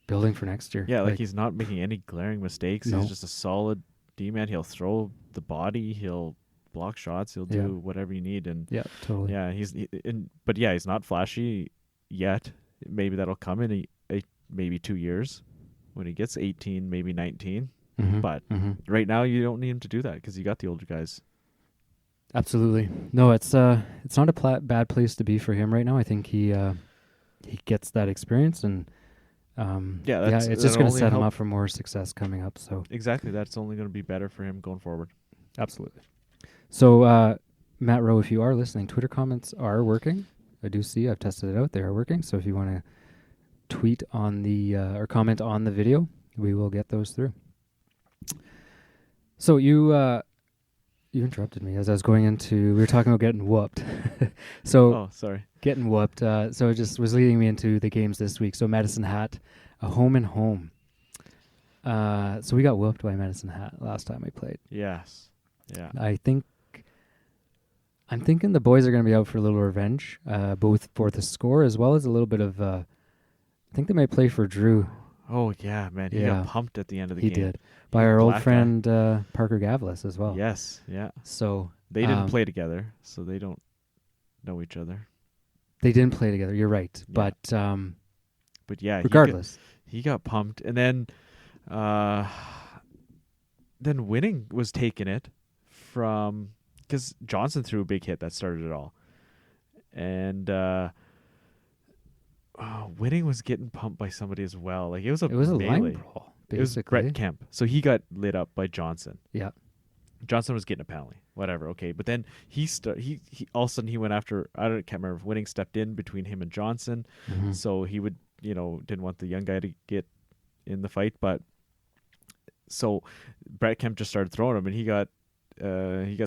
building for next year. Yeah, like he's not making any glaring mistakes. No. He's just a solid D-man. He'll throw the body. He'll block shots. He'll do whatever you need. And yeah, totally. Yeah, he's not flashy yet. Maybe that'll come in maybe 2 years when he gets 18, maybe 19. Mm-hmm. But right now you don't need him to do that because you got the older guys. Absolutely. No, it's not a bad place to be for him right now. I think he gets that experience, and it's just going to set him up for more success coming up. So exactly, that's only going to be better for him going forward. Absolutely. So Matt Rowe, if you are listening, Twitter comments are working. I do see. I've tested it out. They are working. So if you want to tweet on the or comment on the video, we will get those through. So you interrupted me as I was going into. We were talking about getting whooped. Sorry. Getting whooped. So it just was leading me into the games this week. So Medicine Hat, a home and home. So we got whooped by Medicine Hat last time we played. Yes. Yeah. I'm thinking the boys are going to be out for a little revenge, both for the score as well as a little bit of. I think they might play for Drew. Oh yeah, man! He got pumped at the end of the game. He did by our old friend Parker Gavlis as well. Yes. Yeah. So they didn't play together, so they don't know each other. They didn't play together. You're right, yeah. But yeah, regardless, he got pumped, and then Winning was taking it from because Johnson threw a big hit that started it all, and Winning was getting pumped by somebody as well. Like it was a line brawl. Basically. It was Brett Kemp, so he got lit up by Johnson. Yeah. Johnson was getting a penalty, whatever. Okay, but then he all of a sudden he went after. Can't remember if Winning stepped in between him and Johnson, so he would didn't want the young guy to get in the fight, but so Brett Kemp just started throwing him, and he got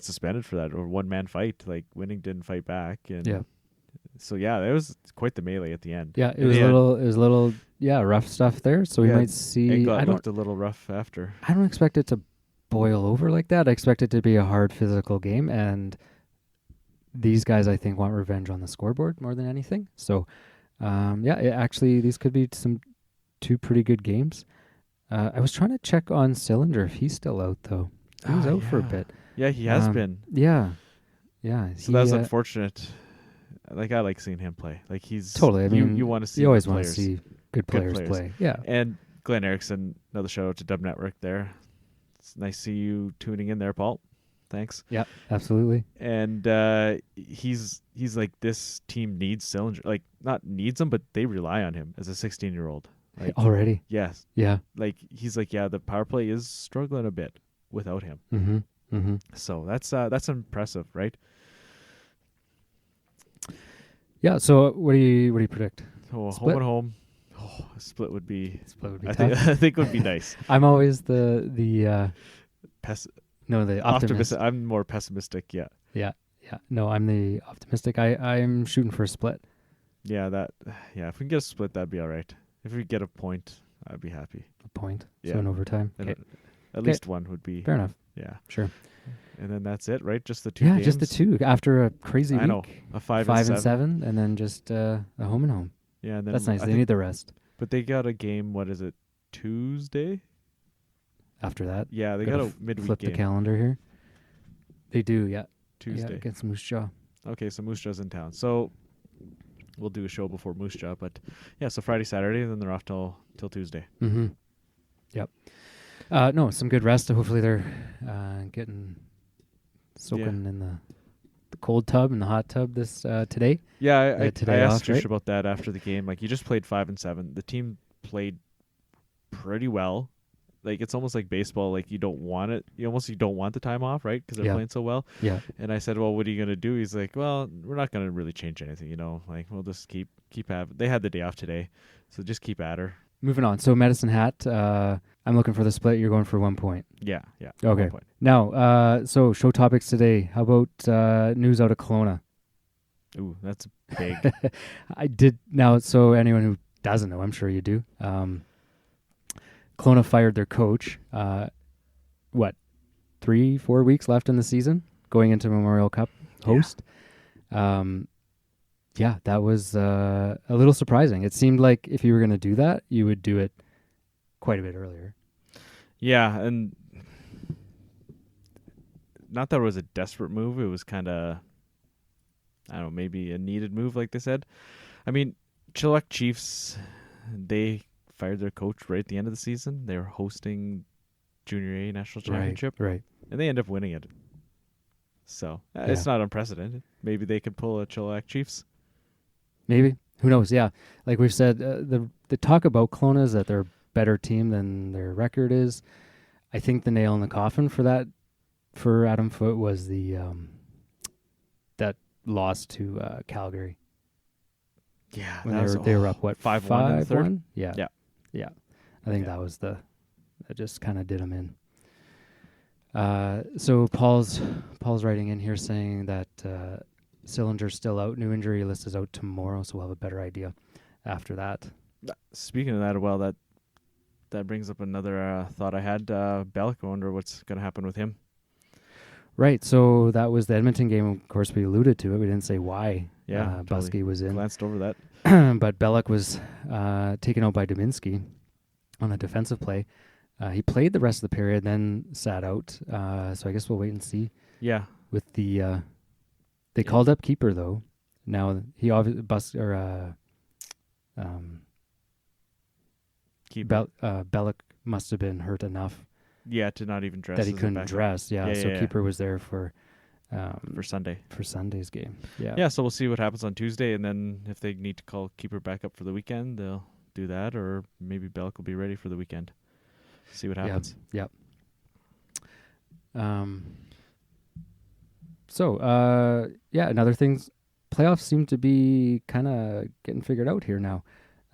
suspended for that or 1-man fight. Like Winning didn't fight back, and so yeah, it was quite the melee at the end. Yeah, it was a little rough stuff there. So we might see. It looked a little rough after. I don't expect it to boil over like that. I expect it to be a hard physical game, and these guys I think want revenge on the scoreboard more than anything. So actually these could be two pretty good games. I was trying to check on Cylinder if he's still out though. He was out for a bit. Yeah, he has been. Yeah. So that's unfortunate. Like I like seeing him play. Like he's totally. I mean, you want to see. You always want to see good players play. Yeah. And Glenn Erickson, another shout out to Dub Network there. It's nice to see you tuning in there, Paul. Thanks. Yeah, absolutely. And he's like, this team needs Sillinger. Like, not needs him, but they rely on him as a 16-year-old. Like, Already? yes. Yeah. Like, he's like, yeah, the power play is struggling a bit without him. Mm-hmm. Mm-hmm. So that's impressive, right? Yeah. So what do you predict? Oh, Split? home and home. Oh, a split would be. Split would be I tough. think would be nice. I'm always the the optimist. I'm more pessimistic. Yeah. Yeah. No, I'm the optimistic. I'm shooting for a split. Yeah. If we can get a split, that'd be all right. If we get a point, I'd be happy. A point. Yeah. So in overtime. And Okay. At least one would be Fair enough. Yeah. Sure. And then that's it, right? Just the two. Yeah, games? just the two after a crazy week. I know, a 5 and 7, and then just a home and home. Yeah, and then that's nice. I They think, need the rest. But they got a game. What is it? Tuesday. After that, yeah, they got a midweek flip game. the calendar here. They do, yeah. Tuesday against Moose Jaw. Okay, so Moose Jaw's in town, so we'll do a show before Moose Jaw. But yeah, so Friday, Saturday, and then they're off till Tuesday. Mm-hmm. Yep. No, some good rest. Hopefully they're getting soaking in the cold tub and the hot tub this today. Yeah, I asked off, Trish about that after the game. Like, you just played 5 and 7. The team played pretty well. Like, it's almost like baseball. Like, you don't want it. You don't want the time off, right? Because they're playing so well. Yeah. And I said, well, what are you going to do? He's like, well, we're not going to really change anything, Like, we'll just keep having. They had the day off today, so just keep at her. Moving on. So Medicine Hat, I'm looking for the split. You're going for 1 point. Yeah. Okay. 1 point. Now, so show topics today. How about news out of Kelowna? Ooh, that's big. I did now. So anyone who doesn't know, I'm sure you do. Kelowna fired their coach. 3-4 weeks left in the season, going into Memorial Cup host. Yeah, that was a little surprising. It seemed like if you were going to do that, you would do it quite a bit earlier. Yeah, and not that it was a desperate move. It was kind of, I don't know, maybe a needed move, like they said. I mean, Chilliwack Chiefs, they fired their coach right at the end of the season. They were hosting Junior A National Championship. Right. And they end up winning it. So, it's not unprecedented. Maybe they could pull a Chilliwack Chiefs. Maybe. Who knows? Yeah. Like we've said, the talk about Kelowna is that they're a better team than their record is. I think the nail in the coffin for that, for Adam Foote, was the that loss to Calgary. Yeah. When they were up, 5-1 5-1? Yeah. Yeah. I think that was that just kind of did them in. So Paul's writing in here saying that Sillinger's still out. New injury list is out tomorrow, so we'll have a better idea after that. Speaking of that, well, that brings up another thought I had. Bellick, I wonder what's going to happen with him. Right, so that was the Edmonton game. Of course, we alluded to it. We didn't say why totally Buskey was in. Glanced over that. But Bellick was taken out by Dubinsky on a defensive play. He played the rest of the period, then sat out. So I guess we'll wait and see. Yeah. With the they called up keeper though. Now he obviously Bellick must have been hurt enough. Yeah, to not even dress. That he couldn't dress. Yeah, so yeah. keeper was there for Sunday. For Sunday's game. Yeah. Yeah, so we'll see what happens on Tuesday, and then if they need to call keeper back up for the weekend, they'll do that, or maybe Bellick will be ready for the weekend. See what happens. Yep. So, another things, playoffs seem to be kind of getting figured out here now.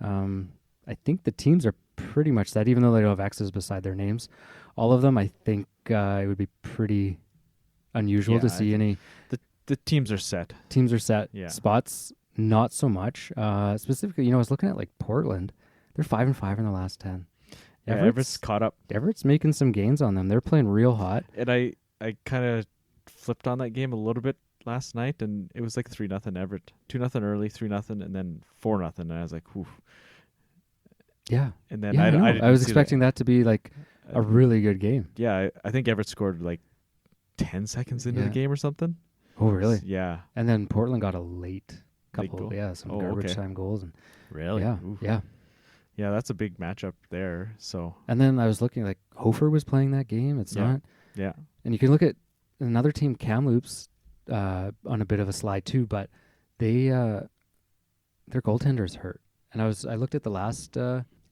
I think the teams are pretty much set, even though they don't have X's beside their names. All of them, I think it would be pretty unusual to see any. The teams are set. Teams are set. Yeah. Spots, not so much. Specifically, I was looking at like Portland. They're 5-5 in the last 10. Yeah, Everett's caught up. Everett's making some gains on them. They're playing real hot. And I kind of flipped on that game a little bit last night, and it was like 3-0 Everett. 2-0 early, 3-0, and then 4-0. And I was like, whew. Yeah. And then I was expecting that to be like a really good game. Yeah, I think Everett scored like 10 seconds into the game or something. Oh, really? Yeah. And then Portland got a late couple, goal? Some garbage time goals. And really? Yeah, Oof. yeah. Yeah, that's a big matchup there. So And then I was looking, like, Hofer was playing that game. It's Yeah. not. yeah, And you can look at another team, Kamloops, on a bit of a slide too, but they their goaltender's hurt. And I looked at the last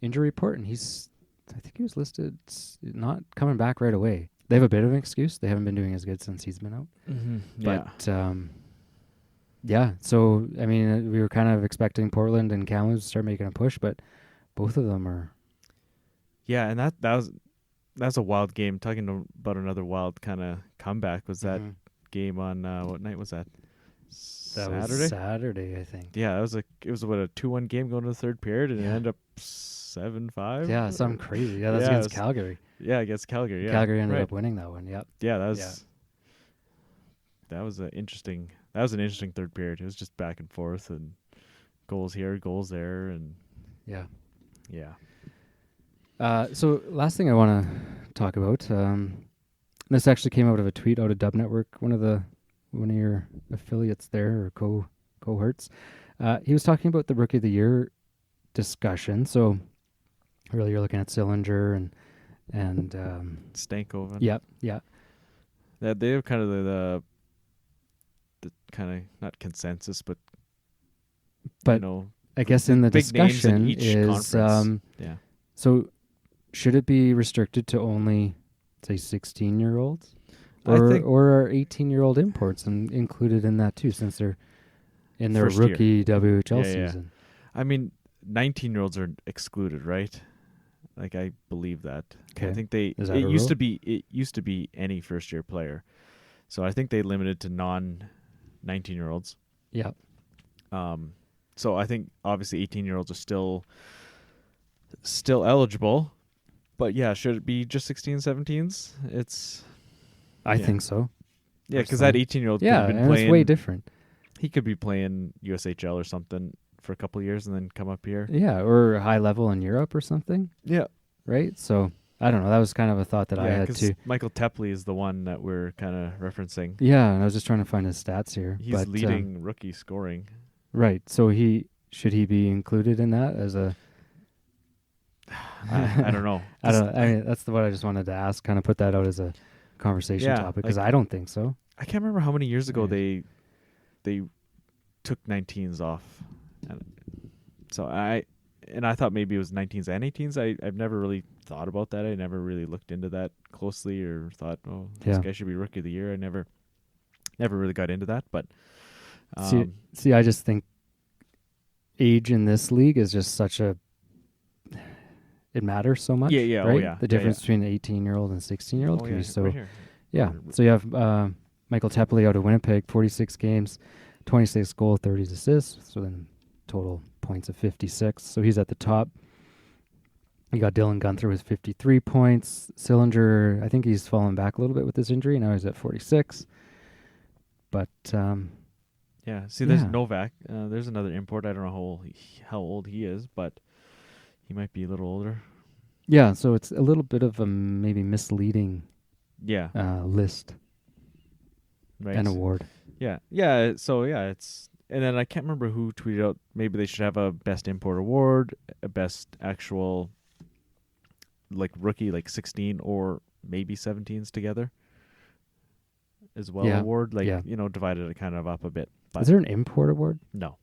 injury report, and I think he was listed not coming back right away. They have a bit of an excuse. They haven't been doing as good since he's been out. yeah. But yeah, so I mean, we were kind of expecting Portland and Kamloops to start making a push, but both of them are. Yeah, and that was a wild game. Talking about another wild kind of comeback was that game on what night was that? That Saturday. was Saturday, I think. Yeah, it was what, a 2-1 game going to the third period, and it Yeah. ended up 7-5. Yeah, something crazy. Yeah, that's Yeah, against it was- Calgary. Yeah, against Calgary. Yeah, Calgary ended right. up winning that one. Yep. Yeah, that was an interesting third period. It was just back and forth and goals here, goals there, and Yeah. yeah. So last thing I want to talk about. This actually came out of a tweet out of Dub Network, one of your affiliates there, or cohorts. He was talking about the Rookie of the Year discussion. So really, you're looking at Sillinger and Stankoven. Yep. Yeah. That they have kind of the kind of not consensus, but But you know, I guess in the big names in discussion each is conference. Yeah. so should it be restricted to only, say, 16-year-olds, I think- or are 18-year-old imports included in that too, since they're in their First year. rookie WHL Yeah. season? I mean, 19-year-olds are excluded, right? Like, I believe that. Okay. I think it Is that a used to rule? be any first year player. So I think they limited to 19-year-olds. Yeah. So I think obviously 18-year-olds are still eligible. But yeah, should it be just 16, 17s? I Yeah. think so. Yeah, because that Personally. 18-year-old could Yeah, have been and playing. it's way different. He could be playing USHL or something for a couple of years and then come up here. Yeah, or high level in Europe or something, Yeah. right? So I don't know. That was kind of a thought that I had 'cause too. Michael Tepley is the one that we're kind of referencing. Yeah, and I was just trying to find his stats here. He's but, leading rookie scoring. Right. So should he be included in that as a? I don't know. I don't. I mean, that's what I just wanted to ask. Kind of put that out as a conversation Yeah, topic because like- I don't think so. I can't remember how many years ago Yeah. they took 19s off. And so I thought maybe it was 19s and 18s. I've never really thought about that. I never really looked into that closely or thought, oh, this Yeah. guy should be rookie of the year. I never really got into that. But See, I just think age in this league is just such a. It matters so much. Yeah, oh, right? yeah. The Yeah, difference yeah. between an 18-year-old and 16-year-old oh, can yeah, be so. right here. Yeah. So you have Michael Tepley out of Winnipeg, 46 games, 26 goals, 30 assists. So then total points of 56. So he's at the top. You got Dylan Gunther with 53 points. Sillinger, I think he's fallen back a little bit with this injury. Now he's at 46. But Yeah. See, there's Yeah. Novak. There's another import. I don't know how old he is, but he might be a little older. yeah, so it's a little bit of a maybe misleading Yeah. list Right. and award. Yeah. Yeah. So yeah, and then I can't remember who tweeted out. Maybe they should have a best import award, a best actual like rookie, like 16 or maybe 17s together as well. Yeah, Award, like yeah. divided it kind of up a bit. But Is there an import award? no,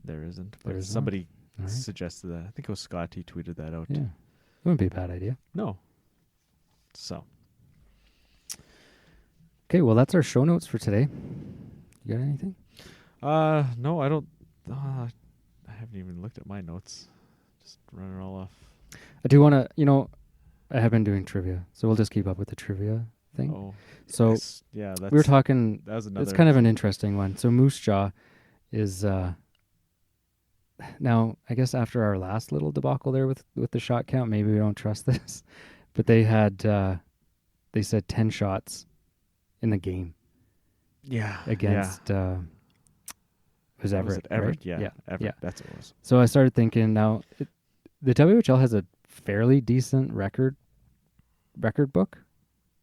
there isn't. But There is not? somebody All right. suggested that. I think it was Scott. He tweeted that out. Yeah. Wouldn't be a bad idea. No. So Okay, well, that's our show notes for today. You got anything? no, I don't. I haven't even looked at my notes. Just run it all off. I do want to, I have been doing trivia, so we'll just keep up with the trivia thing. Oh, so yes, yeah, that's, we were talking, That was another. it's kind of an interesting one. So Moose Jaw is, now, I guess after our last little debacle there with the shot count, maybe we don't trust this, but they had, they said 10 shots in the game yeah against, was Yeah. Everett, Was it Everett? right? Yeah, Everett. Yeah. That's what it was. So I started thinking now, the WHL has a fairly decent record book,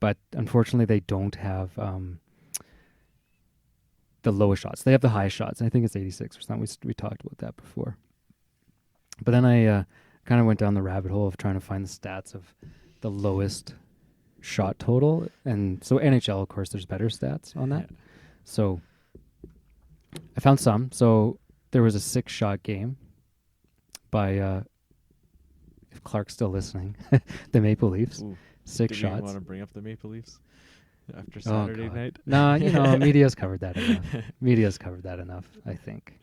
but unfortunately they don't have the lowest shots. They have the highest shots. And I think it's 86 or something. We talked about that before. But then I kind of went down the rabbit hole of trying to find the stats of the lowest shot total. And so NHL, of course, there's better stats on that. Yeah. So I found some. So there was a 6-shot game by, if Clark's still listening, the Maple Leafs. Ooh. 6 Do shots. you want to bring up the Maple Leafs after Oh, Saturday God. night? No, media's covered that enough. Media's covered that enough, I think.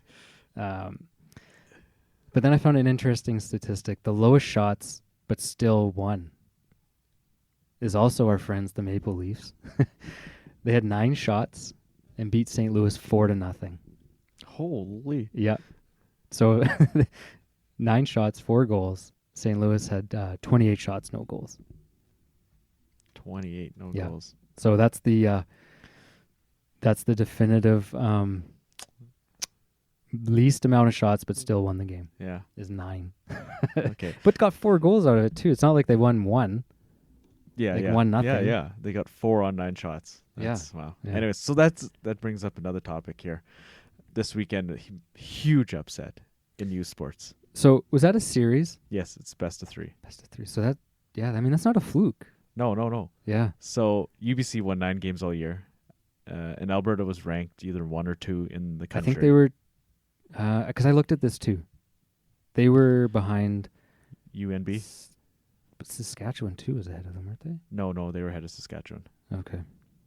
But then I found an interesting statistic. The lowest shots, but still won, is also our friends, the Maple Leafs. They had 9 shots and beat St. Louis 4-0. Holy. Yeah. So 9 shots, 4 goals. St. Louis had 28 shots, no goals. 28, no Yeah. goals. So that's the definitive least amount of shots, but still won the game. Yeah. Is 9. Okay. But got 4 goals out of it too. It's not like they won 1. Yeah, Like yeah. 1-0. Yeah. They got 4 on 9 shots. Yeah. Wow. Yeah. Anyways, so that brings up another topic here. This weekend, a huge upset in U Sports. So was that a series? Yes, it's best of 3. Best of 3. So that, yeah, I mean that's not a fluke. No. Yeah. So UBC won 9 games all year, and Alberta was ranked either 1 or 2 in the I country. think they were, because I looked at this too. They were behind UNB. But Saskatchewan too was ahead of them, weren't they? No, they were ahead of Saskatchewan Okay.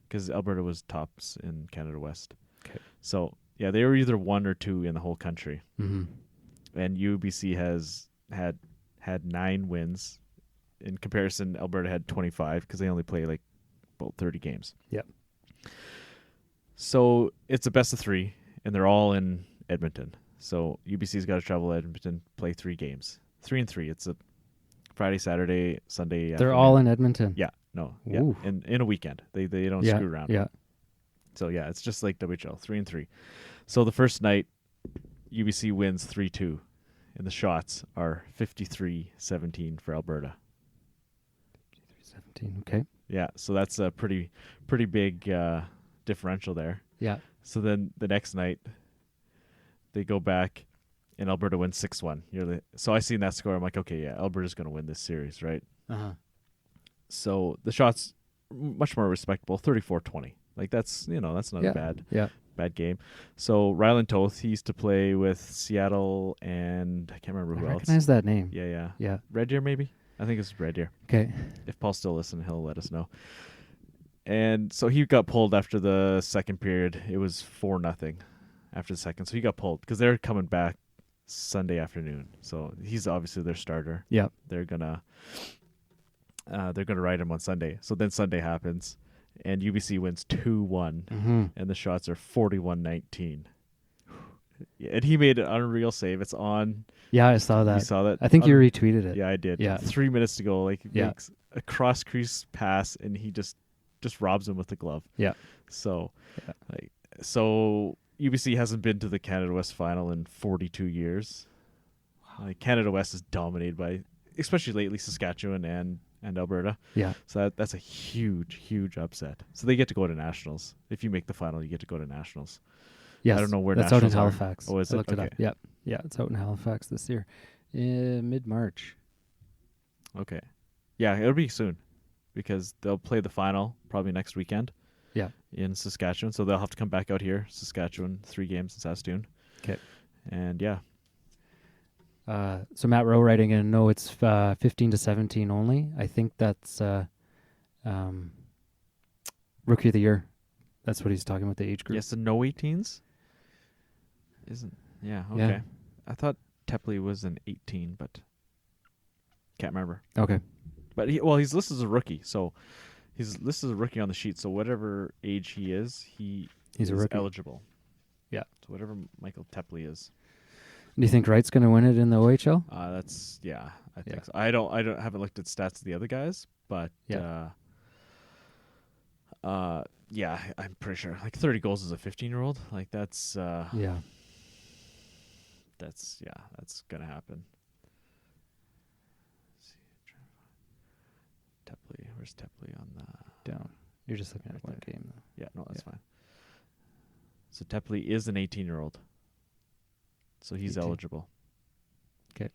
because Alberta was tops in Canada West. Okay. So yeah, they were either 1 or 2 in the whole country, Mm-hmm. and UBC has had 9 wins. In comparison, Alberta had 25 because they only play like about 30 games. Yep. So it's a best of 3, and they're all in Edmonton. So UBC's got to travel to Edmonton, play 3 games. 3 and 3. It's a Friday, Saturday, Sunday. They're afternoon. all in Edmonton. Yeah. No. Yeah. Ooh. In a weekend. They don't Yeah. screw around. Yeah. So yeah, it's just like WHL, 3 and 3. So the first night, UBC wins 3-2, and the shots are 53-17 for Alberta. 17. Okay. Yeah, so that's a pretty big differential there. Yeah. So then the next night, they go back, and Alberta wins 6-1. So I seen that score. I'm like, okay, yeah, Alberta's going to win this series, right? Uh-huh. So the shots much more respectable, 34-20. Like that's not Yeah. a bad game. So Ryland Toth, he used to play with Seattle, and I can't remember I who else. recognize that name. Yeah. Yeah. Red Deer, maybe? I think it's Red Deer. Okay. If Paul's still listening, he'll let us know. And so he got pulled after the second period. It was 4-0 after the second. So he got pulled because they're coming back Sunday afternoon. So he's obviously their starter. Yeah. They're gonna ride him on Sunday. So then Sunday happens, and UBC wins 2-1, Mm-hmm. and the shots are 41-19. Yeah, and he made an unreal save. It's on. Yeah, I saw that. You saw that? I think you retweeted it. Yeah, I did. Yeah. 3 minutes to go. Like he Yeah. makes a cross crease pass, and he just robs him with the glove. Yeah. So, Yeah. so UBC hasn't been to the Canada West final in 42 years. Like Canada West is dominated by, especially lately, Saskatchewan and Alberta. Yeah. So that's a huge upset. So they get to go to nationals. If you make the final, you get to go to nationals. Yes. I don't know where that's out in nationals are. Halifax. Oh, is I it? looked it Okay. up. Yeah. Yeah, it's out in Halifax this year. Mid-March. Okay. Yeah, it'll be soon because they'll play the final probably next weekend. Yeah. In Saskatchewan. So they'll have to come back out here. Saskatchewan, 3 games in Saskatoon. Okay. And yeah. So Matt Rowe writing in, no, it's 15 to 17 only. I think that's Rookie of the Year. That's what he's talking about, the age group. Yes, the no 18s? Isn't. Yeah, okay. Yeah. I thought Tepley was an 18, but can't remember. Okay. But he's listed as a rookie, so he's listed as a rookie on the sheet. So whatever age he is, he's a rookie. eligible. Yeah. So whatever Michael Tepley is. Do you think Wright's going to win it in the OHL? That's I think Yeah. so. I haven't looked at stats of the other guys, but Yeah. yeah, I'm pretty sure like 30 goals as a 15-year-old. Like that's Yeah. that's gonna happen. Let's see, Tepley, where's Tepley on the Down. You're just looking at Right one there. game, though. Yeah, no, that's Yeah. fine. So Tepley is an 18-year-old. So he's 18. eligible. 'Kay.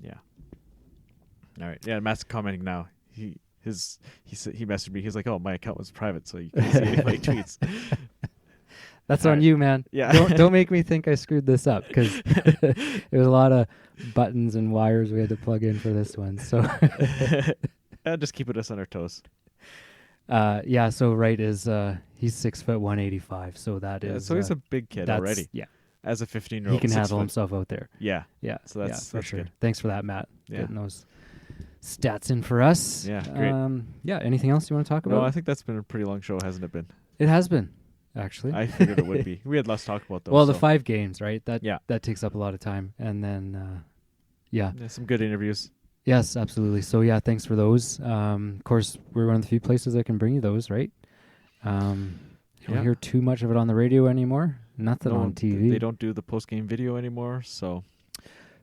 Yeah. All right. Yeah, Matt's commenting now. He messaged me. He's like, "Oh, my account was private, so you can't see any of my tweets." That's on you, man. Yeah. Don't make me think I screwed this up, because there was a lot of buttons and wires we had to plug in for this one. So just keeping us on our toes. yeah. So Wright is he's 6'1", 185. So that is. So he's a big kid already. Yeah. As a 15-year-old, he can handle himself out there. Yeah. Yeah. So that's for sure. good. Thanks for that, Matt. Yeah. Getting those stats in for us. Yeah. Great. Yeah. Anything else you want to talk about? No, I think that's been a pretty long show, hasn't it been? It has been, actually. I figured it would be. We had less to talk about, though. Well, the 5 games, right? That takes up a lot of time. And then, yeah, some good interviews. Yes, absolutely. So, yeah, thanks for those. Of course, we're one of the few places that can bring you those, right? You don't hear too much of it on the radio anymore. Nothing on TV. They don't do the post-game video anymore, so...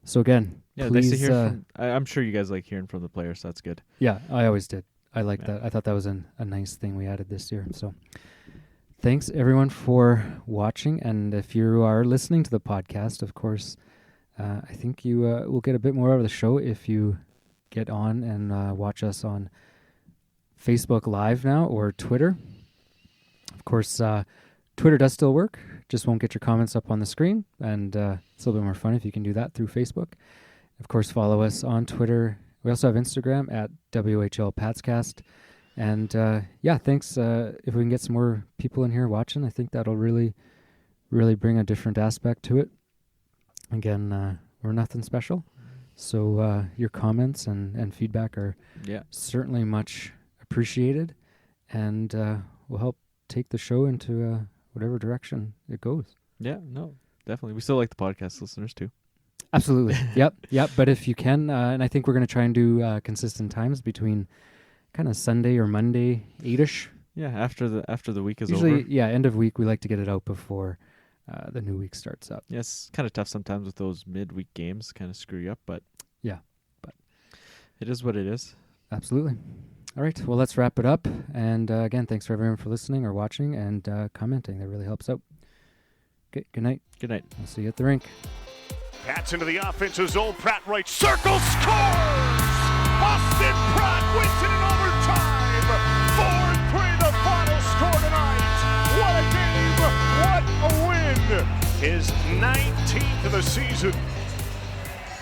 So, again, yeah, please... nice to hear from, I'm sure you guys like hearing from the players, so that's good. Yeah, I always did. I like that. I thought that was a nice thing we added this year. So, thanks, everyone, for watching. And if you are listening to the podcast, of course, I think you will get a bit more of the show if you get on and watch us on Facebook Live now or Twitter. Of course, Twitter does still work. Just won't get your comments up on the screen. And it's a little bit more fun if you can do that through Facebook. Of course, follow us on Twitter. We also have Instagram at WHL Patscast. And yeah, thanks. If we can get some more people in here watching, I think that'll really, really bring a different aspect to it. Again, we're nothing special. So your comments and feedback are certainly much appreciated, and will help take the show into whatever direction it goes. Yeah, no, definitely. We still like the podcast listeners too. Absolutely. Yep. But if you can, and I think we're going to try and do consistent times between kind of Sunday or Monday, 8-ish. Yeah, after the week is usually, over. Yeah, end of week, we like to get it out before the new week starts up. Yeah, it's kind of tough sometimes with those midweek games, kind of screw you up, but it is what it is. Absolutely. All right, well, let's wrap it up. And again, thanks for everyone for listening or watching and commenting. That really helps out. Okay, good night. Good night. I'll see you at the rink. Pats into the offensive zone. Pratt right circle, scores! Austin Pratt wins it in overtime. 4-3 the final score tonight. What a game, what a win. His 19th of the season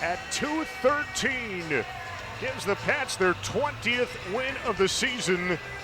at 2:13 gives the Pats their 20th win of the season.